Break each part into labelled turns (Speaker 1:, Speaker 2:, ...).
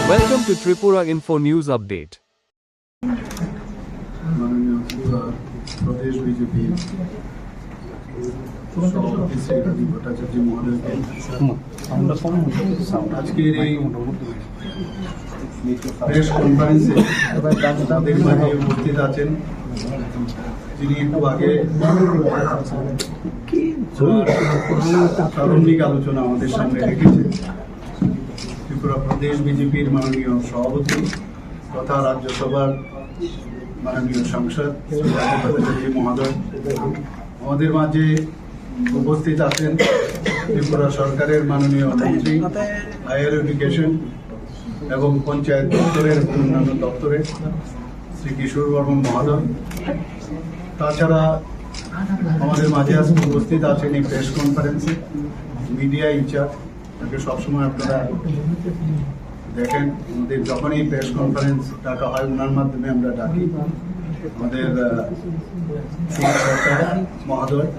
Speaker 1: Welcome to Tripura Info News Update.
Speaker 2: মাননীয় ত্রিপুরা প্রদেশ BJP সভাপতি শ্রী রাজীব ভট্টাচার্য মহোদয়কে আজকের এই প্রেস কনফারেন্সে তাদের মাঝে উপস্থিত আছেন যিনি একটু আগে প্রারম্ভিক আলোচনা আমাদের সামনে রেখেছেন ত্রিপুরা প্রদেশ বিজেপির মাননীয় সভাপতি তথা রাজ্যসভার মাননীয় সাংসদ শ্রী রাজীব ভট্টাচার্য মহোদয় আমাদের মাঝে উপস্থিত আছেন ত্রিপুরা সরকারের মাননীয় মন্ত্রী হায়ার এডুকেশন এবং পঞ্চায়েত দপ্তরের অন্যান্য দপ্তরের শ্রী কিশোর বর্মন মহোদয়। তাছাড়া আমাদের মাঝে আজকে উপস্থিত আছেন এই প্রেস কনফারেন্সে মিডিয়া ইনচার্জ, তাকে সবসময় আপনারা দেখেন আমাদের যখন এই প্রেস কনফারেন্স ডাকা হয় ওনার মাধ্যমে আমরা ডাকি আমাদের সরকার মহোদয়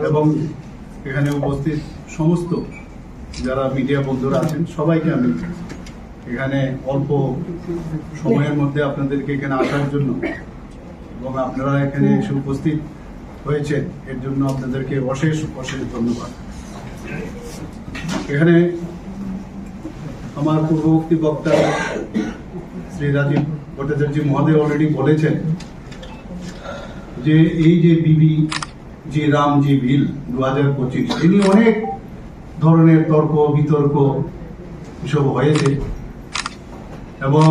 Speaker 2: এবং এখানে উপস্থিত সমস্ত যারা মিডিয়া বন্ধুরা আছেন সবাইকে আমি এখানে অল্প সময়ের মধ্যে আপনাদেরকে এখানে আসার জন্য এবং আপনারা এখানে এসে উপস্থিত হয়েছেন এর জন্য আপনাদেরকে অশেষ অশেষ ধন্যবাদ। এখানে আমার পূর্ববর্তী বক্তা শ্রী রাজীব ভট্টাচার্য মহোদয় অলরেডি বলেছেন যে এই যে বিবি জি রাম জি বিল 2025 তিনি অনেক ধরনের তর্ক বিতর্ক এসব হয়েছে এবং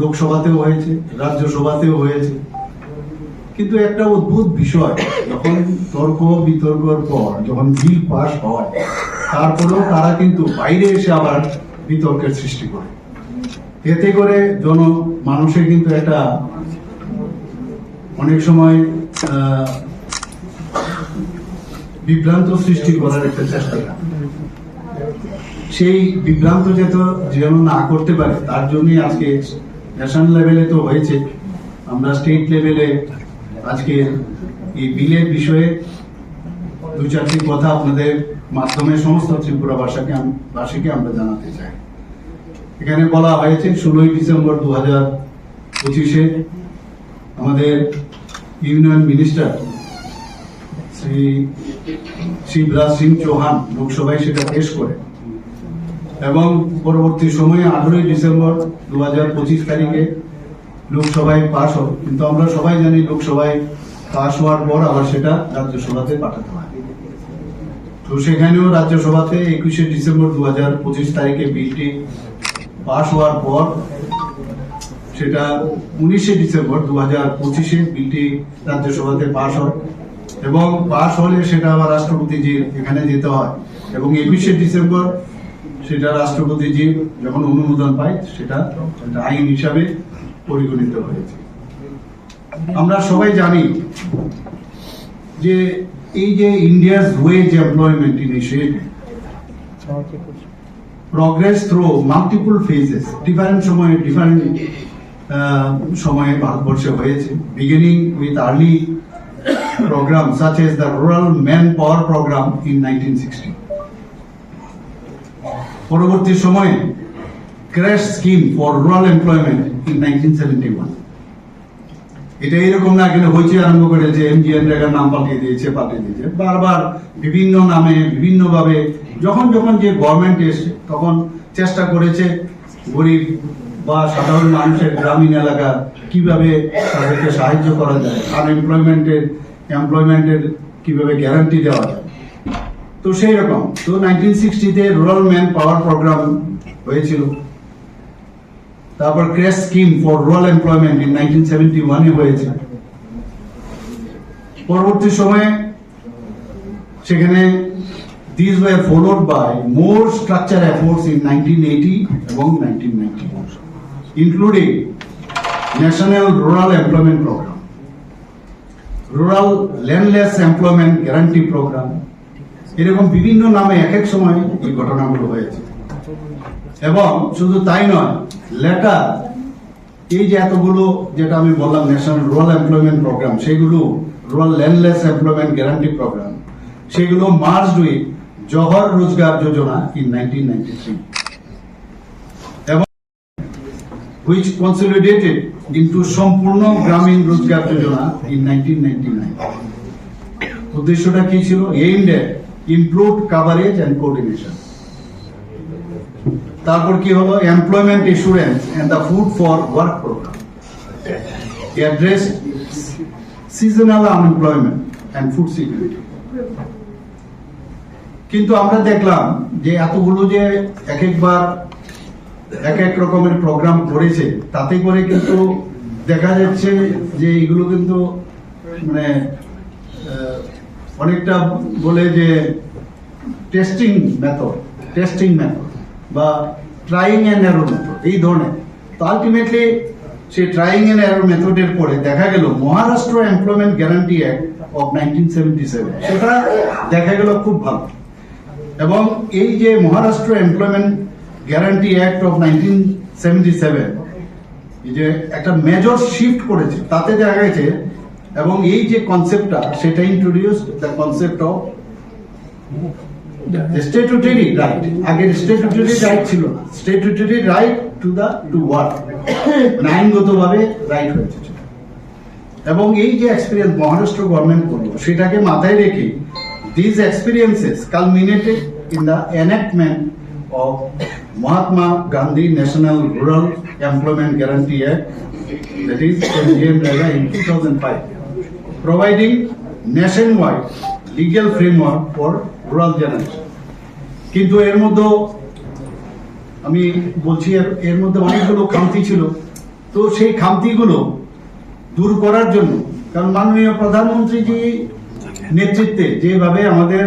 Speaker 2: লোকসভাতেও হয়েছে রাজ্যসভাতেও হয়েছে, কিন্তু একটা অদ্ভুত বিষয় যখন তর্ক বিতর্কর পর যখন বিল পাস হয় তারপরেও তারা কিন্তু বাইরে এসে আবার বিতর্কের সৃষ্টি করে, এতে করে মানুষের কিন্তু একটা অনেক সময় বিভ্রান্ত সৃষ্টি করার একটা চেষ্টা করে। সেই বিভ্রান্ত যেন না করতে পারে তার জন্যই আজকে ন্যাশনাল লেভেলে তো হয়েছে, আমরা স্টেট লেভেলে আজকে এই বিলের বিষয়ে দু চারটি কথা আপনাদের মাধ্যমে সমস্ত ত্রিপুরা ভাষীকে আমরা জানাতে চাই। এখানে বলা হয়েছে 16 ডিসেম্বর 2025 আমাদের ইউনিয়ন মিনিস্টার শ্রী শিবরাজ সিং চৌহান লোকসভায় সেটা পেশ করে এবং পরবর্তী সময়ে 18 ডিসেম্বর 2025 তারিখে লোকসভায় পাশ হয়, কিন্তু আমরা সবাই জানি লোকসভায় পাশ হওয়ার পর আবার সেটা রাজ্যসভাতে পাঠাতে হয়। তো সেখানেও রাজ্যসভাতে 21 ডিসেম্বর 2025 তারিখে বিলটি পাশ হওয়ার পর সেটা 19 ডিসেম্বর 2025 বিলটি রাজ্যসভাতে পাশ হয় এবং পাশ হলে সেটা আবার রাষ্ট্রপতিজির এখানে যেতে হয় এবং 21 ডিসেম্বর সেটা রাষ্ট্রপতিজি যখন অনুমোদন পায় সেটা আইন হিসাবে পরিগণিত হয়েছে। আমরা সবাই জানি যে এই যে India's wage employment initiative progress through multiple phases different সময়ে ভারতবর্ষে হয়েছে, beginning with early program such as the Rural Manpower Program in 1960. পরবর্তী সময়ে crash scheme for rural employment in 1971। এটা এরকম না এখানে হয়েছে আরম্ভ করেছে এমজিএন রেগার নাম পাল্টিয়ে দিয়েছে বারবার বিভিন্ন নামে বিভিন্নভাবে যখন যে গভর্নমেন্ট এসে তখন চেষ্টা করেছে গরিব বা সাধারণ মানুষের গ্রামীণ এলাকা কিভাবে তাদেরকে সাহায্য করা যায়, এমপ্লয়মেন্টের কিভাবে গ্যারান্টি দেওয়া যায়। তো সেই রকম তো 1960-তে রুরাল ম্যান পাওয়ার প্রোগ্রাম হয়েছিল, তারপর crash scheme for rural employment in 1971 হয়েছে। পরবর্তী সময়ে সেখানে these were followed by more structured efforts in 1980 এবং 1990 including National Rural Employment Program, Rural Landless Employment Guarantee Program, এরকম বিভিন্ন নামে এক সময় এই ঘটনাগুলো হয়েছে। এবং শুধু তাই নয়, লেটার এই যে এতগুলো যেটা আমি বললাম ন্যাশনাল রুরাল এমপ্লয়মেন্ট প্রোগ্রাম, সেগুলো rural landless employment guarantee programme, সেগুলো merged with Jawahar Rozgar Yojana in 1993 এবং which consolidated into Sampurna Gramin Rozgar Yojana in 1999. উদ্দেশ্যটা কি ছিল? aimed at improved coverage and coordination. তারপর কি হলো? employment assurance and the food for work program. It addressed seasonal unemployment and food security. কিন্তু আমরা দেখলাম যে এতগুলো যে একবার এক এক রকমের প্রোগ্রাম করেছে, তাতে করে কিন্তু দেখা যাচ্ছে যে এগুলো কিন্তু মানে অনেকটা বলে যে টেস্টিং মেথড বা ট্রাইং এন্ড এরর মেথড এই ধরনের। তো আলটিমেটলি সেই ট্রাইং এন্ড এরর মেথডের পরে দেখা গেল Maharashtra employment guarantee act of 1977 সেটা দেখা গেল খুব ভালো। এবং এই যে Maharashtra employment guarantee act of 1977 এই যে একটা মেজর শিফট করেছে, তাতে দেখা গেছে এবং এই যে কনসেপ্টটা সেটা introduce the concept of statutory right. আগের স্ট্যাটুটরি রাইট ছিল না, স্ট্যাটুটরি রাইট টু ওয়ার্ক, মানে আইনগতভাবে রাইট হয়েছে। এবং এই যে এক্সপিরিয়েন্স মহারাষ্ট্র গভর্নমেন্ট করলো সেটাকে মাথায় রেখে these experiences culminated in the enactment of Mahatma Gandhi National Rural Employment Guarantee Act, that is NGM-REGA, in 2005, providing nationwide legal framework for rural generation. কিন্তু এর মধ্যে আমি বলছি এর মধ্যে অনেকগুলো খামতি ছিল। তো সেই খামতিগুলো দূর করার জন্য, কারণ মাননীয় প্রধানমন্ত্রীজি নেতৃত্বে যেভাবে আমাদের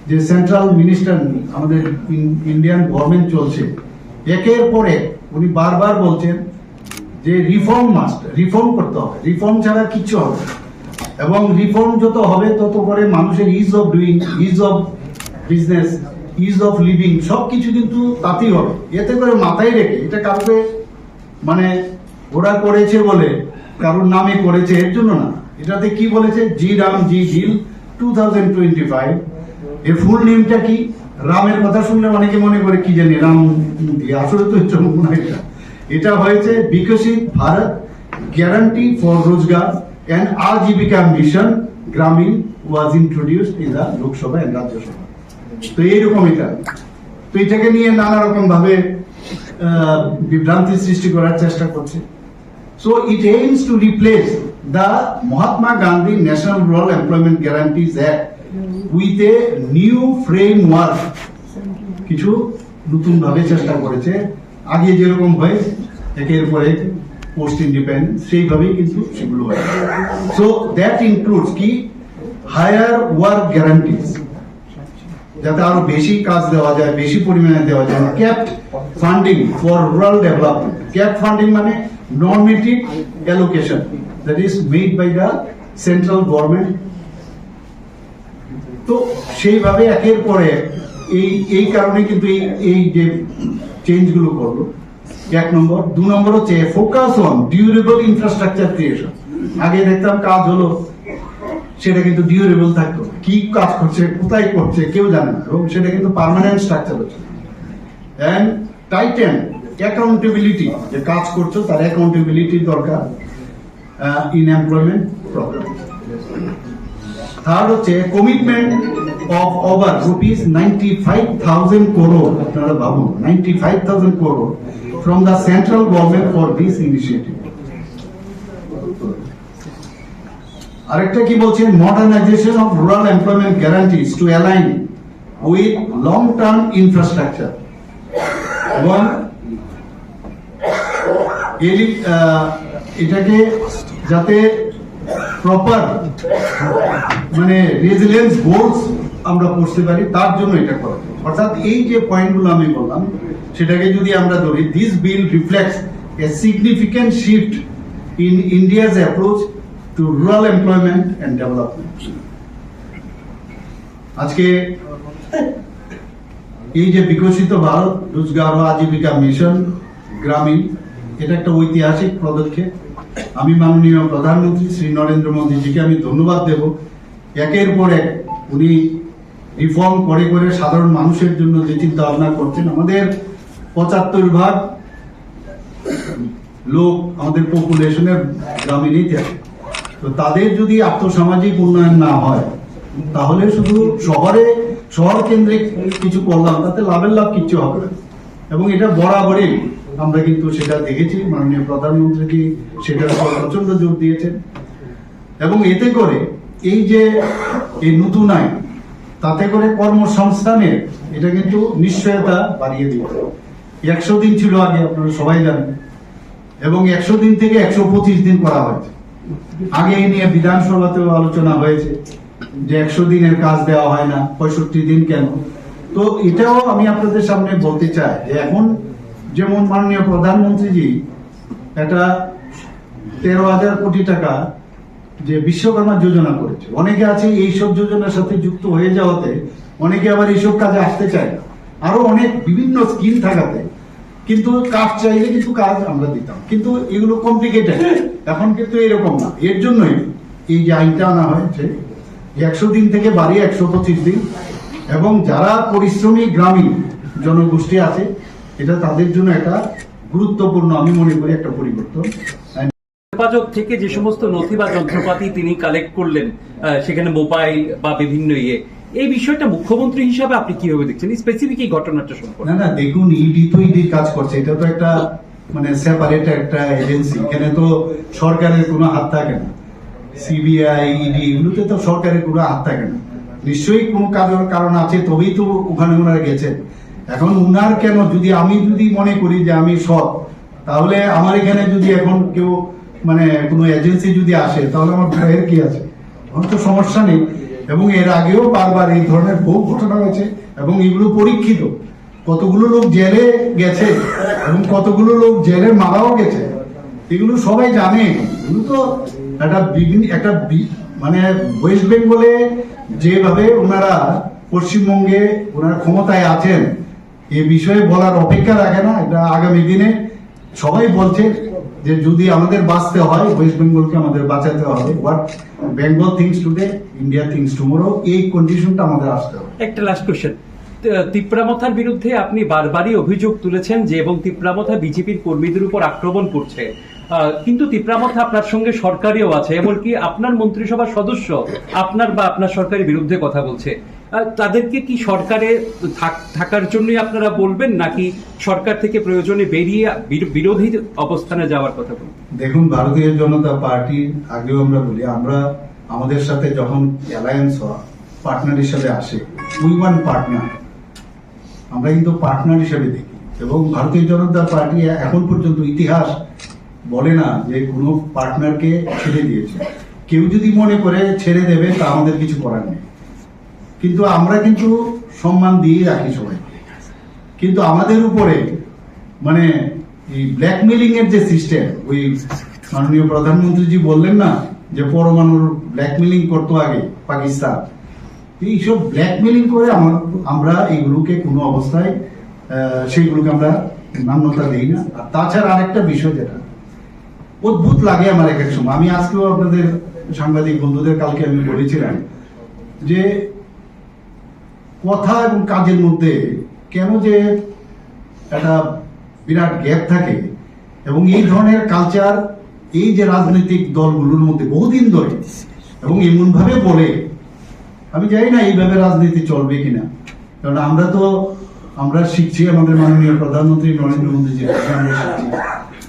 Speaker 2: যে সেন্ট্রাল মিনিস্টার আমাদের ইন্ডিয়ান গভর্নমেন্ট চলছে, একের পরে উনি বারবার বলছেন যে রিফর্ম করতে হবে, রিফর্ম ছাড়া কিচ্ছু হবে না। এবং রিফর্ম যত হবে তত করে মানুষের is of doing, is of business, is of living সবকিছু কিন্তু তাতেই হবে। এতে করে মাথায় রেখে এটা কাউকে মানে ওরা করেছে বলে কারোর নামে করেছে এর জন্য না, এটাতে কি বলেছে জি রাম জি ডিল 2025। এর ফুল নেমটা কি? রামের কথা শুনলে অনেকে মনে করে কি জানি রাম, আসলে তো এটা হয়েছে Viksit Bharat guarantee for Rozgar and Ajeevika mission Gramin was introduced in the Lok Sabha and Rajya Sabha. তো এইরকম এটা, তো এটাকে নিয়ে নানা রকম ভাবে বিভ্রান্তি সৃষ্টি করার চেষ্টা করছে। So it aims to replace the Mahatma Gandhi National Rural Employment Guarantees Act with a new framework. কিছু নতুন ভাবে চেষ্টা করেছে, আগে যেরকম হয় একের পর এক পোস্ট ইন্ডিপেন্ডেন্স সেইভাবেই কিন্তু সেগুলো হয়। So that includes কি হায়ার ওয়ার্ক গ্যারান্টিজ, যাতে আরো বেশি কাজ দেওয়া যায়, বেশি পরিমাণে দেওয়া যায়। Capped funding for rural development, capped funding মানে normative allocation that is made by the central government। তো সেইভাবে একের পরে এই কারণে কিন্তু এই যে চেঞ্জ গুলো করলো, এক নম্বর। দু নম্বর হচ্ছে focus on durable infrastructure creation. আগে দেখতাম কাজ হলো সেটা কিন্তু ডিউরেবল থাকতো, কি কাজ করছে কোথায় করছে কেউ জানে না, এবং সেটা কিন্তু পার্মানেন্ট স্ট্রাকচার হচ্ছে। এন্ড টাইটেন অ্যাকাউন্টেবিলিটি, যে কাজ করছো তার অ্যাকাউন্টেবিলিটি দরকার ইন এমপ্লয়মেন্ট প্রোগ্রাম। থার্ড হচ্ছে কমিটমেন্ট অফ ওভার ₹95,000 crore, আপনারা ভাবুন 95,000 crore from the central government for this initiative. আরেকটা কি বলছেন, modernisation of rural employment guarantees two align with long term infrastructure, এবং এটাকে যাতে প্রপার মানে রেজিলিয়েন্স গোলস আমরা করতে পারি তার জন্য এটা করা। অর্থাৎ এই যে পয়েন্টগুলো আমি বললাম সেটাকে যদি আমরা ধরি, this bill reflects a significant shift in India's approach to rural employment and development. আজকে এই যে বিকশিত ভারত রোজগার ও আজীবিকা মিশন গ্রামীণ, এটা একটা ঐতিহাসিক পদক্ষেপ। আমি মাননীয় প্রধানমন্ত্রী শ্রী নরেন্দ্র মোদীজিকে আমি ধন্যবাদ দেব। একের পর এক উনি রিফর্ম করে করে সাধারণ মানুষের জন্য যে চিন্তা ভাবনা করছেন। আমাদের 75% লোক আমাদের পপুলেশনের গ্রামে নিতে থাকে। তো তাদের যদি আর্থসামাজিক উন্নয়ন না হয়, তাহলে শুধু শহর কেন্দ্রিক কিছু করলাম, তাতে লাভের লাভ কিচ্ছু হবে না। এবং এটা বরাবরই আমরা কিন্তু সেটা দেখেছি, মাননীয় প্রধানমন্ত্রী সেটার উপর প্রচন্ড জোর দিয়েছেন। এবং এতে করে এই যে এই নতুন আইন, তাতে করে কর্মসংস্থানের এটা কিন্তু নিশ্চয়তা বাড়িয়ে দিয়েছে। 100 দিন ছিল আগে, আপনারা সবাই জানেন, এবং 100 দিন থেকে 125 দিন করা হয়েছে। আগে এই নিয়ে বিধানসভাতেও আলোচনা হয়েছে যে 100 দিনের কাজ দেওয়া হয় না, 65 দিন কেন। তো এটাও আমি আপনাদের সামনে বলতে চাই যে এখন যেমন মাননীয় প্রধানমন্ত্রীজি একটা 13,000 কোটি টাকা যে বিশ্বকর্মা যোজনা করেছে, অনেকে আছে এইসব যোজনার সাথে যুক্ত হয়ে যাওয়াতে অনেকে আবার এইসব কাজে আসতে চায় না, আরো অনেক বিভিন্ন স্কিম থাকাতে কিন্তু কাজ চাইলে কিন্তু কাজ আমরা দিতাম, কিন্তু এগুলো কমপ্লিকেটেড। এখন কিন্তু এরকম না। এর জন্যই এই যে আইনটা আনা হয়েছে, 100 দিন থেকে বাড়িয়ে 125 দিন, এবং যারা পরিশ্রমী গ্রামীণ জনগোষ্ঠী আছে, এটা তাদের জন্য একটা গুরুত্বপূর্ণ আমি মনে করি একটা পরিবর্তন।
Speaker 3: যোগাযোগ থেকে যে সমস্ত নথি বা যন্ত্রপাতি তিনি কালেক্ট করলেন, সেখানে মোবাইল বা বিভিন্ন এই বিষয়টা মুখ্যমন্ত্রী হিসাবে আপনি কিভাবে দেখছেন, স্পেসিফিক এই ঘটনাটা সম্পর্কে?
Speaker 2: না, দেখুন, ইডি তো ইডির কাজ করছে, এটা তো একটা মানে সেপারেট একটা এজেন্সি, এখানে তো সরকারের কোনো হাত থাকে না। সিবিআই, ইডি এগুলোতে তো সরকারের কোনো হাত থাকে না। নিশ্চয়ই কোনো কারণ আছে, তবেই তো ওখানে ওনারা গেছেন। এখন উনার কেন, আমি যদি মনে করি যে আমি সৎ, তাহলে আমার এখানে যদি এখন কেউ মানে কোনো এজেন্সি যদি আসে, তাহলে আমার ভয়ের কি আছে? আমার তো সমস্যা নেই। এবং এর আগেও বারবার এই ধরনের বহু ঘটনা হয়েছে, এবং এগুলো পরীক্ষিত। কতগুলো লোক জেলে গেছে এবং কতগুলো লোক জেলে মারাও গেছে, এগুলো সবাই জানে। এগুলো তো একটা মানে ওয়েস্ট বেঙ্গলে যেভাবে ওনারা পশ্চিমবঙ্গে ওনারা ক্ষমতায় আছেন, এ বিষয়ে বলার অপেক্ষা রাখে না। এটা আগামী দিনে সবাই বলছে যে যদি আমাদের বাঁচতে হয়, ওয়েস্ট বেঙ্গলকে আমাদের বাঁচাতে হবে। What Bengal things today, India things tomorrow, এই কন্ডিশনটা আমাদের আসতে হবে।
Speaker 3: একটা লাস্ট কোশ্চেন, তিপ্রামথার বিরুদ্ধে আপনি বারবারই অভিযোগ তুলেছেন যে এবং তিপ্রামথা বিজেপির কর্মীদের উপর আক্রমণ করছে, কিন্তু তিপ্রামথা আপনার সঙ্গে সরকারিও আছে, এমনকি আপনার মন্ত্রিসভার সদস্য আপনার বা আপনার সরকারের বিরুদ্ধে কথা বলছে। তাদেরকে কি সরকারে থাকার জন্যই আপনারা বলবেন, নাকি সরকার থেকে প্রয়োজনে বেরিয়ে বিরোধী অবস্থানে যাওয়ার কথা বলবেন?
Speaker 2: দেখুন, ভারতীয় জনতা পার্টি আগেও আমরা বলি, আমরা আমাদের সাথে যখন অ্যালায়েন্স হয়, পার্টনার হিসেবে আসে, উই ওয়ান পার্টনার, আমরা কিন্তু পার্টনার হিসেবে দেখি। এবং ভারতীয় জনতা পার্টি এখন পর্যন্ত ইতিহাস বলে না যে কোনো পার্টনারকে ছেড়ে দিয়েছে। কেউ যদি মনে করে ছেড়ে দেবে, তা আমাদের কিছু করার নেই, কিন্তু আমরা কিন্তু সম্মান দিয়ে রাখি সবাইকে। কিন্তু আমাদের উপরে মানে এই ব্ল্যাকমেলিং এর যে সিস্টেম, ওই মাননীয় প্রধানমন্ত্রীজি বললেন না যে পরমাণুর ব্ল্যাকমেলিং করতো আগে পাকিস্তান, এইসব ব্ল্যাকমেলিং করে আমরা এইগুলোকে কোনো অবস্থায় সেইগুলোকে আমরা মান্যতা দিই না। আর তাছাড়া আরেকটা বিষয় যেটা অদ্ভুত লাগে আমার এক এক সময়, আমি আজকেও আপনাদের সাংবাদিক বন্ধুদের কালকে আমি বলেছিলাম যে কথা এবং কাজের মধ্যে কেন যে একটা বিরাট গ্যাপ থাকে। এবং এই ধরনের কালচার এই যে রাজনৈতিক দলগুলোর মধ্যে বহুদিন ধরে, এবং এমন ভাবে বলে, আমি জানি না এইভাবে রাজনীতি চলবে কিনা। কারণ আমরা শিখছি আমাদের মাননীয় প্রধানমন্ত্রী নরেন্দ্র মোদীজি, আমরা শিখছি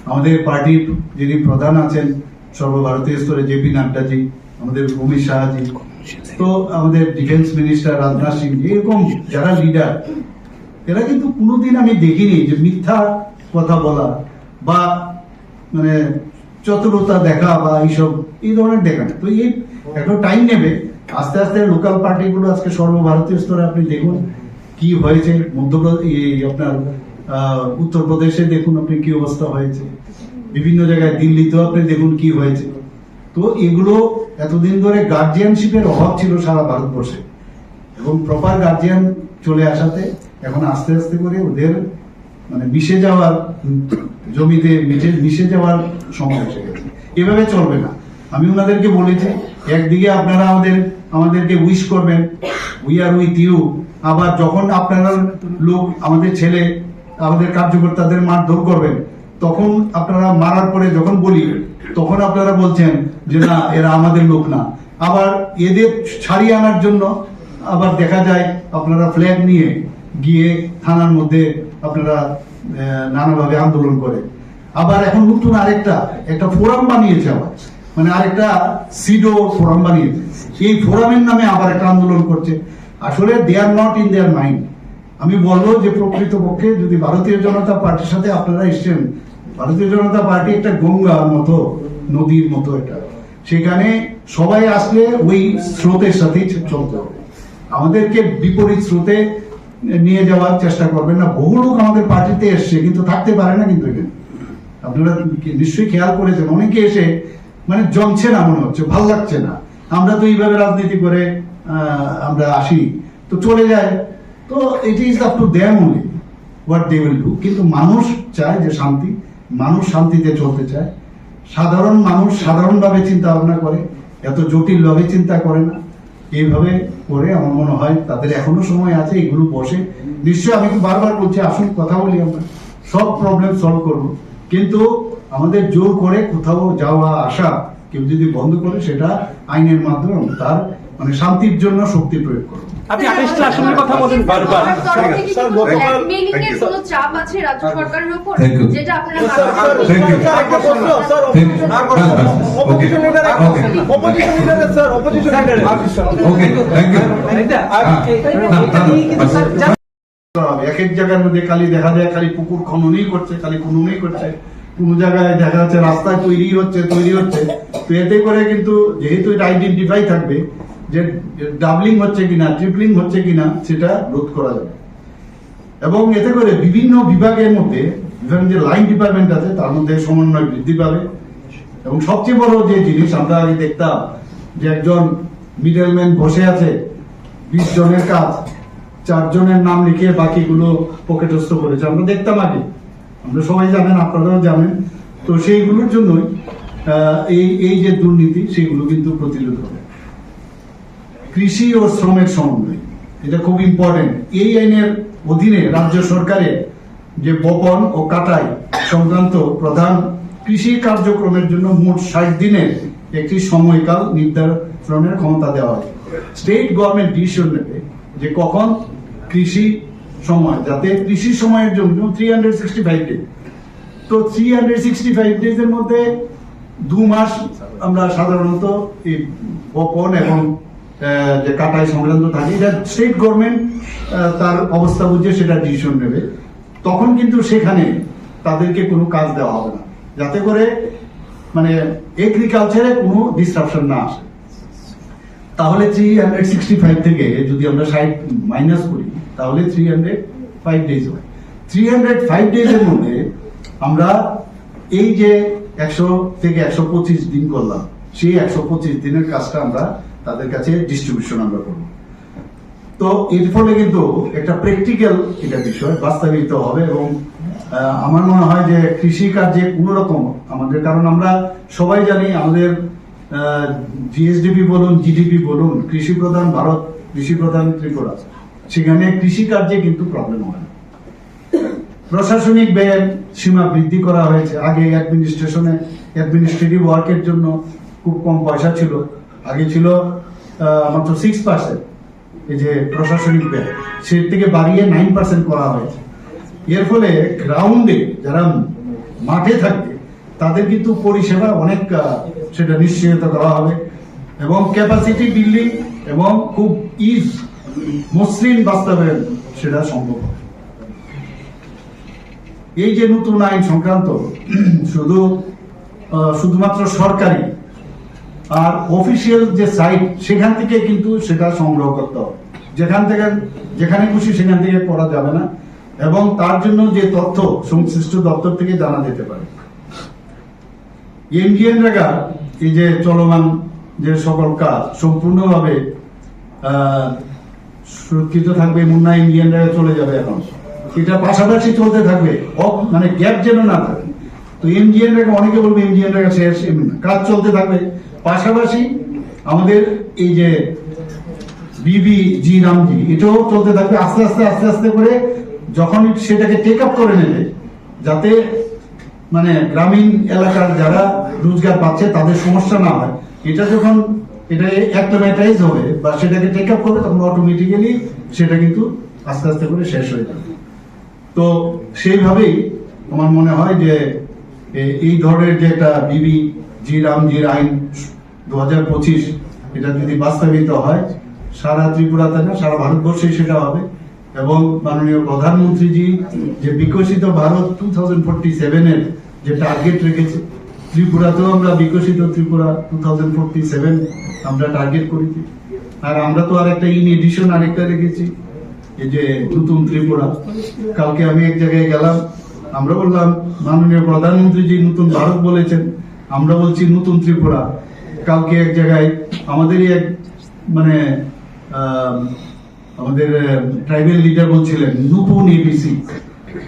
Speaker 2: আমাদের পার্টির যিনি প্রধান আছেন সর্বভারতীয় স্তরে জেপি নাড্ডাজি, আমাদের অমিত শাহজি, তো আমাদের ডিফেন্স মিনিস্টার রাজনাথ সিং, এরকম যারা লিডার, এরা কিন্তু কোনোদিন আমি দেখিনি যে মিথ্যা কথা বলা বা মানে চতুরতা দেখা বা এইসব এই ধরনের দেখা না। তো এই একটা টাইম নেবে, আস্তে আস্তে লোকাল পার্টিগুলো আজকে সর্বভারতীয় স্তরে আপনি দেখুন কি হয়েছে। মধ্যপ্রদেশ, আপনার উত্তরপ্রদেশে দেখুন আপনি কি অবস্থা হয়েছে, বিভিন্ন জায়গায় দিল্লিতেও আপনি দেখুন কি হয়েছে। তো এগুলো এতদিন ধরে গার্জিয়ানশিপের অভাব ছিল সারা ভারতবর্ষে, এবং প্রপার গার্জিয়ান চলে আসাতে এখন আস্তে আস্তে করে ওদের মানে মিশে যাওয়ার জমিতে মিশে যাওয়ার সময় এসে গেছে। এভাবে চলবে না। আমি ওনাদেরকে বলেছি, একদিকে আপনারা আমাদেরকে উইশ করবেন, উই আর উইথ ইউ, আবার যখন আপনারা লোক আমাদের ছেলে আমাদের কার্যকর্তাদের মারধর করবেন, তখন আপনারা মারার পরে যখন বলি তখন আপনারা বলছেন যে না এরা আমাদের লোক না। আবার এদের ছাড়িয়ে আনার জন্য আবার দেখা যায় আপনারা ফ্ল্যাগ নিয়ে গিয়ে থানার মধ্যে আপনারা নানাভাবে আন্দোলন করে। আবার এখন নতুন একটা ফোরাম বানিয়েছে, আবার মানে আরেকটা সিডো ফোরাম বানিয়েছে, এই ফোরামের নামে আবার একটা আন্দোলন করছে। আসলে they are not in their mind. আমি বলবো যে প্রকৃতপক্ষে যদি ভারতীয় জনতা পার্টির সাথে আপনারা এসছেন, ভারতীয় জনতা পার্টি একটা গঙ্গার মতো, নদীর মতো এটা, সেখানে সবাই আসলে ওই স্রোতের সাথেই চলতে হবে। আমাদেরকে বিপরীত স্রোতে নিয়ে যাওয়ার চেষ্টা করবেন না। বহু লোক আমাদের পার্টিতে এসছে কিন্তু থাকতে পারে না, কিন্তু এখানে আপনারা নিশ্চয়ই খেয়াল করেছেন অনেকে এসে মানে জমছে না, মনে হচ্ছে ভাল লাগছে না। আমরা তো এইভাবে রাজনীতি করে আমরা আসি তো চলে যায়, তো it is up to them only what they will do. কিন্তু মানুষ চায় যে শান্তি, মানুষ শান্তিতে চলতে চায়। সাধারণ মানুষ সাধারণভাবে চিন্তা ভাবনা করে, এত জটিল ভাবে চিন্তা করে না। এইভাবে করে আমার মনে হয় তাদের এখনো সময় আছে, এগুলো বসে নিশ্চয়ই, আমি তো বারবার বলছি আসুন কথা বলি, আমরা সব প্রবলেম সলভ করব। কিন্তু আমাদের জোর করে কোথাও যাওয়া আসা কেউ যদি বন্ধ করে, সেটা আইনের মাধ্যমে তার মানে শান্তির জন্য শক্তি প্রয়োগ করব।
Speaker 3: আপনি 28টা আসনের কথা বলেন বারবার।
Speaker 4: ব্ল্যাকমেইলিং এর কোনো চাপ আছে রাজ্য সরকারের উপর, যেটা আপনারা
Speaker 2: এক এক জায়গার মধ্যে খালি দেখা যায় খালি পুকুর খননই করছে, খালি খননই করছে। কোন জায়গায় দেখা যাচ্ছে রাস্তায় তৈরি হচ্ছে। তো এতে করে কিন্তু যেহেতু এটা আইডেন্টিফাই থাকবে যে ডাবলিং হচ্ছে কিনা, ট্রিপলিং হচ্ছে কিনা, সেটা রোধ করা যাবে। এবং এতে করে বিভিন্ন বিভাগের মধ্যে বিভিন্ন যে লাইন ডিপার্টমেন্ট আছে তার মধ্যে সমন্বয় বৃদ্ধি পাবে। এবং সবচেয়ে বড় যে জিনিস আমরা আগে দেখতাম যে একজন মিডলম্যান বসে আছে, 20 জনের কাজ, 4 জনের নাম লিখে বাকিগুলো পকেটস্থ করেছে, আমরা দেখতাম আগে। আমরা সবাই জানেন, আপনারাও জানেন। তো সেইগুলোর জন্যই এই যে দুর্নীতি, সেইগুলো কিন্তু প্রতিরোধ হবে। কৃষি ও শ্রমের সমন্বয়, এটা খুব ইম্পর্টেন্ট। এই আইনের অধীনে রাজ্য সরকারের যে বপন ও কাটাই সংক্রান্ত প্রধান কৃষি কার্যক্রমের জন্য মোট 60 দিনের একটি সময়কাল নির্ধারণের ক্ষমতা দেওয়া হয়। স্টেট গভর্নমেন্ট ডিসিশন নেবে যে কখন কৃষি সময়, যাতে কৃষি সময়ের জন্য 365 ডে। তো 365 ডেজ এর মধ্যে 2 মাস আমরা সাধারণত এই বপন এবং যে কাটাই সংক্রান্ত থাকে, এটা স্টেট গভর্নমেন্ট তার অবস্থা বুঝে সেটা ডিসিশন নেবে। তখন কিন্তু সেখানে তাদেরকে কোনো কাজ দেওয়া হবে না, যাতে করে মানে এগ্রিকালচারে কোনো ডিসরাপশন না আসে। তাহলে 365 থেকে যদি আমরা 60 মাইনাস করি, তাহলে 305 ডেজ হয়। 305 ডেজ এর মধ্যে আমরা এই যে 100 থেকে 125 দিন করলাম, সেই 125 দিনের কাজটা আমরা তাদের কাছে ডিস্ট্রিবিউশন আমরা করব। তো এর ফলে কিন্তু একটা প্র্যাকটিক্যাল এটা বিষয় বাস্তবায়িত হবে। এবং আমার মনে হয় যে কৃষি কার্যে কোন রকম আমাদের, কারণ আমরা সবাই জানি আমাদের জিএসডিপি বলুন, জিডিপি বলুন, কৃষি প্রধান ভারত, কৃষি প্রধান ত্রিপুরা, সেখানে কৃষি কার্যে কিন্তু প্রবলেম হয় না। প্রশাসনিক ব্যয়ের সীমা বৃদ্ধি করা হয়েছে। আগে অ্যাডমিনিস্ট্রেটিভ ওয়ার্কের জন্য খুব কম পয়সা ছিল, আগে ছিল মাত্র 6%। এই যে প্রশাসনিক ব্যয়, সে থেকে বাড়িয়ে 9% করা হয়েছে। এর ফলে গ্রাউন্ডে যারা মাঠে থাকবে তাদের কিন্তু পরিষেবা অনেক সেটা নিশ্চিত করা হবে। এবং ক্যাপাসিটি বিল্ডিং এবং খুব মসৃণ বাস্তবায়ন সেটা সম্ভব হবে। এই যে নতুন আইন সংক্রান্ত শুধুমাত্র সরকারি আর অফিসিয়াল যে সাইট, সেখান থেকে কিন্তু সেটা সংগ্রহ করতে হবে। যেখানে খুশি সেখান থেকে করা যাবে না। এবং তার জন্য যে তথ্য সংশ্লিষ্ট দপ্তর থেকে জানা যেতে পারে। এনডিএনরেগা এই যে চলমান যে সকল কাজ সম্পূর্ণভাবে সুরক্ষিত থাকবে। মুন্না এনডিএনরেগা চলে যাবে এখন, এটা পাশাপাশি চলতে থাকবে, মানে গ্যাপ যেন না থাকে। তো এনডিএনরেগা, অনেকে বলবে এনডিএনরেগা শেষ, কাজ চলতে থাকবে। পাশাপাশি আমাদের এই যে বিবিজি রামজি, এটাও চলতে থাকবে আস্তে আস্তে করে, যখন সেটাকে টেক আপ করে নেবে, যাতে মানে গ্রামীণ এলাকার যারা রোজগার পাচ্ছে তাদের সমস্যা না হয়, এটা যখন এটা অ্যাক্লিমেটাইজ হবে বা সেটাকে টেক আপ করবে, তখন অটোমেটিক্যালি সেটা কিন্তু আস্তে আস্তে করে শেষ হয়ে যাবে। তো সেইভাবেই আমার মনে হয় যে এই ধরনের যে একটা জি রামজির আইন 2025 এটা যদি বাস্তবায়িত হয়, সারা ত্রিপুরাতে না সারা ভারতবর্ষে সেটা হবে। এবং মাননীয় প্রধানমন্ত্রীজি যে বিকশিত ভারত 2047 এর যে টার্গেট রেখেছে, ত্রিপুরাতেও আমরা বিকশিত ত্রিপুরা 2047 আমরা টার্গেট করেছি। আর আমরা তো আর একটা ইন এডিশন আরেকটা রেখেছি, এই যে নতুন ত্রিপুরা। কালকে আমি এক জায়গায় গেলাম, আমরা বললাম মাননীয় প্রধানমন্ত্রীজি নতুন ভারত বলেছেন, আমরা বলছি নতুন ত্রিপুরা। কালকে এক জায়গায় আমাদেরই এক মানে আমাদের ট্রাইবেল লিডার বলছিলেন নতুন এবিসি।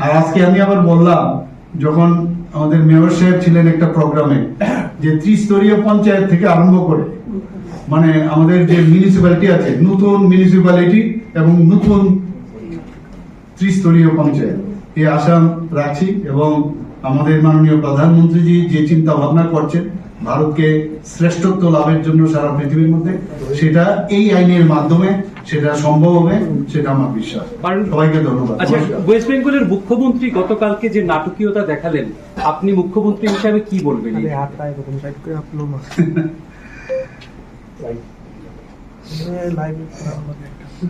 Speaker 2: আর আজকে আমি আবার বললাম, যখন আমাদের মেয়র সাহেব ছিলেন একটা প্রোগ্রামে, যে ত্রিস্তরীয় পঞ্চায়েত থেকে আরম্ভ করে মানে আমাদের যে মিউনিসিপ্যালিটি আছে, নতুন মিউনিসিপ্যালিটি এবং নতুন ত্রিস্তরীয় পঞ্চায়েত, এই আশা রাখছি। এবং আমাদের মাননীয় প্রধানমন্ত্রীজি যে চিন্তা ভাবনা করছেন ভারতকে শ্রেষ্ঠত্ব লাভের জন্য সারা পৃথিবীর মধ্যে, সেটা এই আইনের মাধ্যমে সেটা সম্ভব হবে, সেটা আমার বিশ্বাস। সবাইকে ধন্যবাদ।
Speaker 3: আচ্ছা, ওয়েস্ট বেঙ্গলের মুখ্যমন্ত্রী গতকালকে যে নাটকীয়তা দেখালেন, আপনি মুখ্যমন্ত্রী হিসাবে কি বলবেন?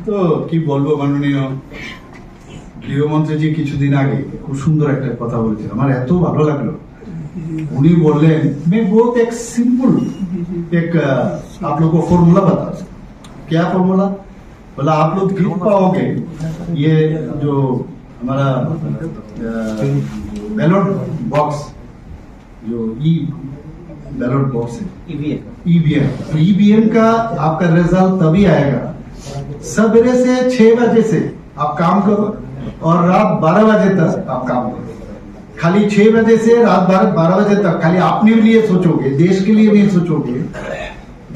Speaker 2: তো কি বলবো, মাননীয় গৃহমন্ত্রীজি কিছুদিন আগে খুব সুন্দর একটা কথা বলছেন, আমার এত ভালো লাগলো। उन्हीं बोल रहे हैं, मैं बहुत एक सिंपल एक आप लोग को फॉर्मूला बता दूं। क्या फॉर्मूला? बोला आप लोग जीत पाओगे ये जो हमारा बैलेट बॉक्स, जो ई बैलेट बॉक्स है, ईवीएम का आपका रिजल्ट तभी आएगा सवेरे से 6 बजे से आप काम करो और रात 12 बजे तक आप काम करो। खाली 6 बजे से रात 12 बजे तक खाली अपने लिए सोचोगे, देश के लिए नहीं सोचोगे।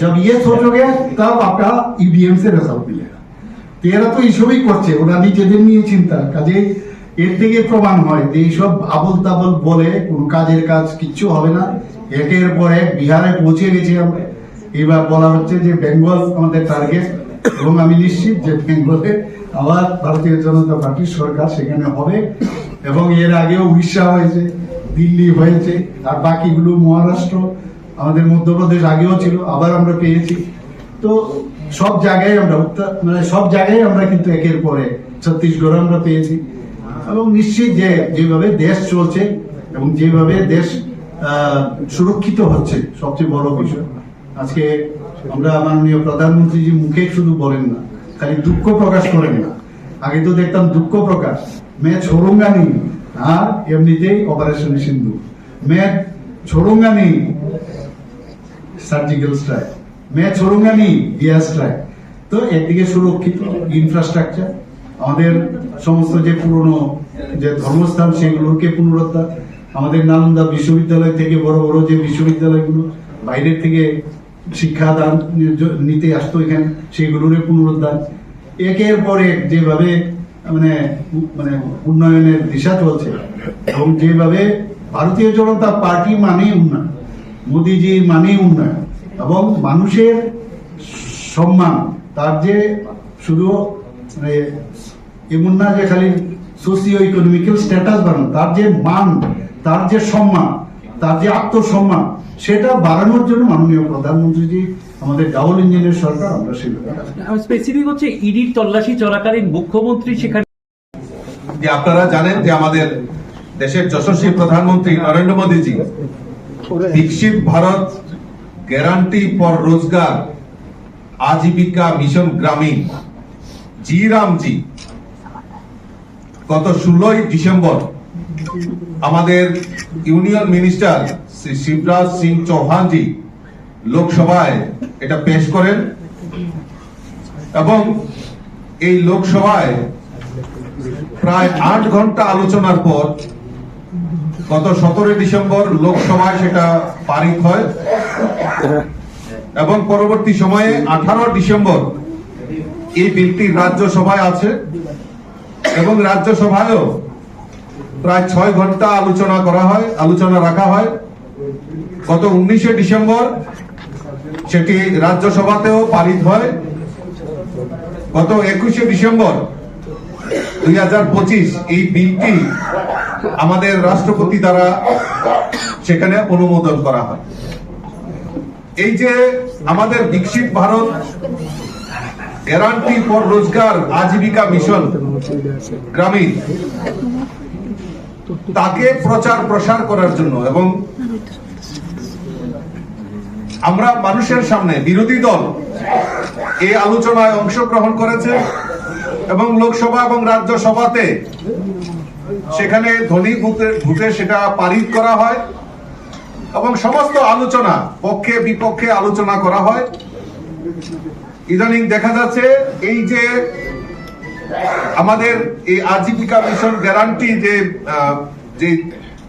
Speaker 2: जब ये सोचोगे तब आपका ईवीएम से रिजल्ट मिलेगा। এরা তো এইসবই করছে, ওরা নিজেদের নিয়ে চিন্তা। কাজে এর থেকে প্রমাণ হয় যে এইসব আবল তাবল বলে কোনো কাজের কাজ কিচ্ছু হবে না। একের পর এক বিহারে পৌঁছে গেছি আমরা। এবার বলা হচ্ছে যে বেঙ্গল আমাদের টার্গেট, এবং আমি নিশ্চিত যে বেঙ্গলে আবার ভারতীয় জনতা পার্টির সরকার সেখানে হবে। এবং এর আগেও উড়িষ্যা হয়েছে, দিল্লি হয়েছে, আর বাকিগুলো মহারাষ্ট্র, আমাদের মধ্যপ্রদেশ আগেও ছিল, আবার আমরা পেয়েছি। তো সব জায়গায় আমরা মানে সব জায়গায় আমরা কিন্তু একের পরে ছত্তিশগড় আমরা পেয়েছি। এবং নিশ্চিত যে যেভাবে দেশ চলছে এবং যেভাবে দেশ সুরক্ষিত হচ্ছে, সবচেয়ে বড় বিষয় আজকে আমরা মাননীয় প্রধানমন্ত্রীজি মুখে শুধু বলেন না, খালি দুঃখ প্রকাশ করেন না। আগে তো দেখতাম দুঃখ প্রকাশ, मैं छोड़ूंगा नहीं, আর এমনিতেই অপারেশন সিন্ধু, मैं छोड़ूंगा नहीं সার্জিক্যাল স্ট্রাইক, मैं छोड़ूंगा नहीं এয়ার স্ট্রাইক। তো একদিকে সুরক্ষিত ইনফ্রাস্ট্রাকচার, আমাদের সমস্ত যে পুরনো যে ধর্মস্থান সেগুলোকে পুনরুদ্ধার, আমাদের নালন্দা বিশ্ববিদ্যালয় থেকে বড় বড় যে বিশ্ববিদ্যালয়গুলো বাইরের থেকে শিক্ষাদান নিতে আসতো এখানে, সেগুলোর পুনরুদ্ধার। একের পর এক যেভাবে মানে মানে উন্নয়নের দিশা চলছে, এবং যেভাবে ভারতীয় জনতা পার্টি মানে উন্নয়ন, মোদীজি মানে উন্নয়ন, এবং মানুষের সম্মান, তার যে শুধু মানে এমন না যে খালি সোসিও ইকোনমিক্যাল স্ট্যাটাস বাড়ানো, তার যে মান, তার যে সম্মান, তার যে আত্মসম্মান, সেটা বাড়ানোর জন্য মাননীয় প্রধানমন্ত্রীজি আমাদের ডাবল ইঞ্জিনের সরকার, আমরা সেভাবে
Speaker 3: স্পেসিফিক হচ্ছে ইডির তল্লাশি চলাকালীন মুখ্যমন্ত্রী সেখানে
Speaker 5: যে আপনারা জানেন যে আমাদের দেশের যশস্বী প্রধানমন্ত্রী নরেন্দ্র মোদীজি বিকশিত ভারত গ্যারান্টি ফর রোজগার আজীবিকা মিশন গ্রামীণ জি রামজি গত 16 ডিসেম্বর আমাদের ইউনিয়ন মিনিস্টার শ্রী শিবরাজ সিং চৌহানজি লোকসভায় এটা পেশ করেন, এবং এই লোকসভায় প্রায় 8 ঘন্টা আলোচনার পর গত 17 ডিসেম্বর লোকসভায় সেটা পারিত হয়, এবং পরবর্তী সময়ে 18 ডিসেম্বর এই বিলটি রাজ্যসভায় আছে, এবং রাজ্যসভায়ও প্রায় 6 ঘন্টা আলোচনা রাখা হয়। গত 19শে ডিসেম্বর সেটি রাজ্যসভাতেও পারিত হয়। গত 21শে ডিসেম্বর 2025 এই বিলটি আমাদের রাষ্ট্রপতি দ্বারা সেখানে অনুমোদন করা হয়। এই যে আমাদের বিকশিত ভারত গ্যারান্টি ফর রোজগার আজীবিকা মিশন গ্রামীণ, তাকে প্রচার প্রসার করার জন্য এবং আমরা মানুষের সামনে বিরোধী দল এই আলোচনায় অংশগ্রহণ করেছে এবং লোকসভা এবং রাজ্যসভাতে সেখানে ধ্বনি ভোটে সেটা পারিত করা হয় এবং সমস্ত আলোচনা পক্ষে বিপক্ষে আলোচনা করা হয়। ইদানিং দেখা যাচ্ছে এই যে আমাদের এই আজীবিকা মিশন গ্যারান্টি যে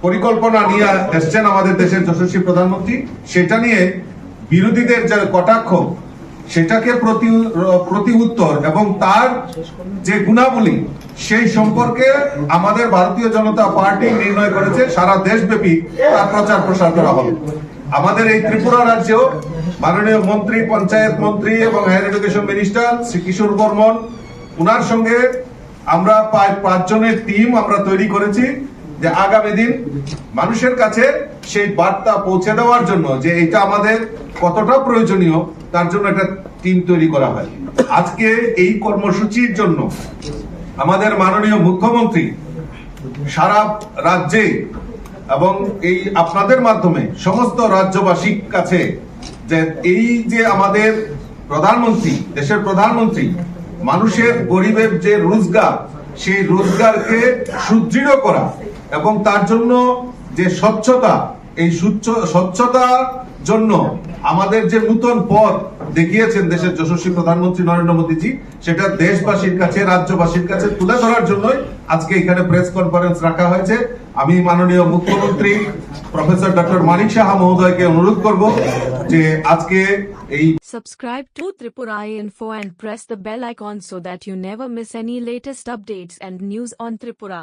Speaker 5: পরিকল্পনা নিয়ে এসছেন আমাদের দেশের যশস্বী প্রধানমন্ত্রী, সেটা নিয়ে বিরোধীদের যে কটাক্ষ, সেটাকে প্রতি উত্তর এবং তার যে গুণাবলী সেই সম্পর্কে আমাদের ভারতীয় জনতা পার্টি নির্ণয় করেছে সারা দেশব্যাপী তার প্রচার প্রসার করা হবে। আমাদের এই ত্রিপুরা রাজ্যেও মাননীয় মন্ত্রী, পঞ্চায়েত মন্ত্রী এবং হায়ার এডুকেশন মিনিস্টার শ্রী কিশোর বর্মন, উনার সঙ্গে আমরা প্রায় 5 জনের টিম আমরা তৈরি করেছি যে আগামী দিন মানুষের কাছে সেই বার্তা পৌঁছে দেওয়ার জন্য যে এটা আমাদের কতটা প্রয়োজনীয় তার জন্য একটা টিম তৈরি করা হয়। আজকে এই কর্মসূচির জন্য আমাদের মাননীয় মুখ্যমন্ত্রী সারা রাজ্যে এবং এই আপনাদের মাধ্যমে সমস্ত রাজ্যবাসীর কাছে যে এই যে আমাদের প্রধানমন্ত্রী, দেশের প্রধানমন্ত্রী মানুষের গরিবের যে রোজগার, সেই রোজগারকে সুদৃঢ় করা এবং তার জন্য যে স্বচ্ছতা, এই স্বচ্ছতার জন্য আমাদের যে নতুন পথ দেখিয়েছেন দেশের যশস্বী প্রধানমন্ত্রী নরেন্দ্র মোদীজি, সেটা দেশবাসীর কাছে, রাজ্যবাসীর কাছে তুলে ধরার জন্যই আজকে এখানে প্রেস কনফারেন্স রাখা হয়েছে। আমি মাননীয় মুখ্যমন্ত্রী প্রফেসর ডক্টর মানিক সাহা মহোদয়কে অনুরোধ করব যে আজকে এই
Speaker 6: Subscribe to Tripura Info and press the bell icon so that you never miss any latest updates and news on Tripura.